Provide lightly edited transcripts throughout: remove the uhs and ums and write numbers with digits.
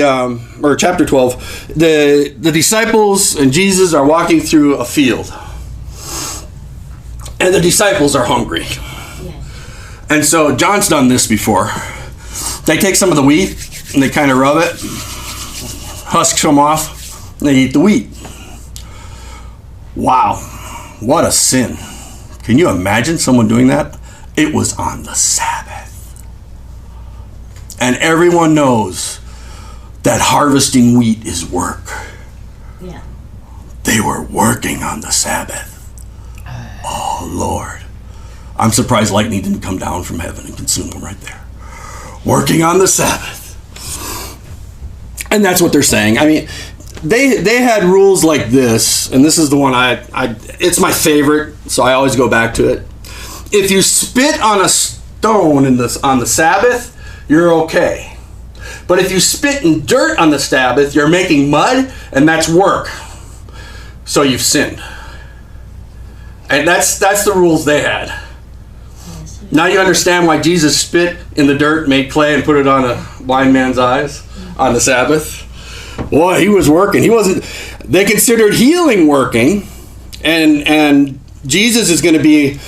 or chapter 12, the disciples and Jesus are walking through a field. And the disciples are hungry. Yes. And so John's done this before. They take some of the wheat and they kind of rub it, husk some off, and they eat the wheat. Wow, what a sin. Can you imagine someone doing that? It was on the Sabbath. And everyone knows that harvesting wheat is work. Yeah. They were working on the Sabbath. Oh, Lord. I'm surprised lightning didn't come down from heaven and consume them right there. Working on the Sabbath. And that's what they're saying. I mean, they had rules like this, and this is the one it's my favorite, so I always go back to it. If you spit on a stone on the Sabbath, you're okay. But if you spit in dirt on the Sabbath, you're making mud, and that's work. So you've sinned. And that's the rules they had. Now you understand why Jesus spit in the dirt, made clay, and put it on a blind man's eyes on the Sabbath. Boy, he was working. They considered healing working, and Jesus is going to be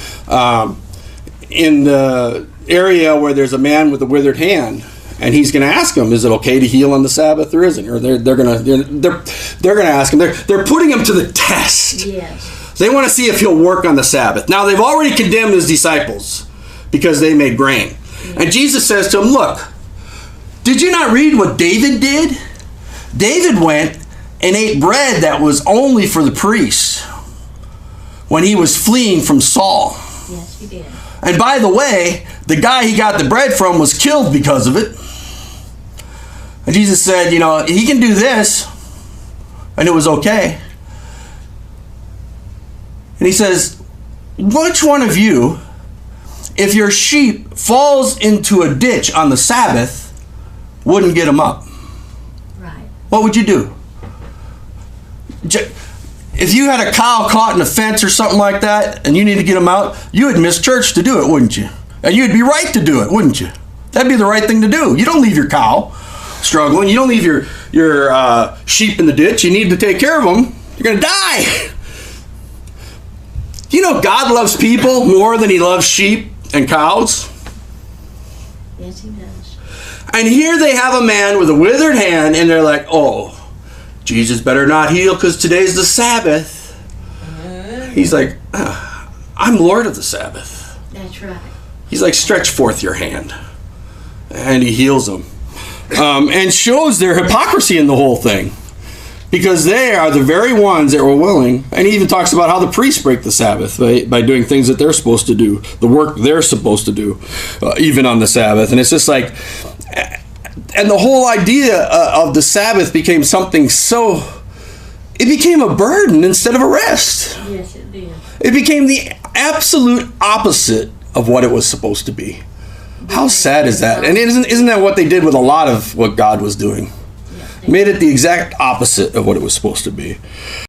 in the area where there's a man with a withered hand, and he's going to ask him, "Is it okay to heal on the Sabbath or isn't?" Or they're going to ask him. They're putting him to the test. Yes. They want to see if he'll work on the Sabbath. Now, they've already condemned his disciples because they made grain. And Jesus says to them, look, did you not read what David did? David went and ate bread that was only for the priests when he was fleeing from Saul. Yes, he did. And by the way, the guy he got the bread from was killed because of it. And Jesus said, he can do this, and it was okay. And he says, which one of you, if your sheep falls into a ditch on the Sabbath, wouldn't get him up? Right. What would you do? If you had a cow caught in a fence or something like that, and you need to get him out, you would miss church to do it, wouldn't you? And you'd be right to do it, wouldn't you? That'd be the right thing to do. You don't leave your cow struggling. You don't leave your sheep in the ditch. You need to take care of them. You're going to die. You know God loves people more than he loves sheep and cows? Yes, he does. And here they have a man with a withered hand, and they're like, oh, Jesus better not heal because today's the Sabbath. He's like, I'm Lord of the Sabbath. That's right. He's like, stretch forth your hand. And he heals them. And shows their hypocrisy in the whole thing. Because they are the very ones that were willing. And he even talks about how the priests break the Sabbath by doing things that they're supposed to do. The work they're supposed to do, even on the Sabbath. And it's just like... And the whole idea of the Sabbath became something so... It became a burden instead of a rest. Yes, it did. It became the absolute opposite of what it was supposed to be. How sad is that? And isn't that what they did with a lot of what God was doing? Made it the exact opposite of what it was supposed to be.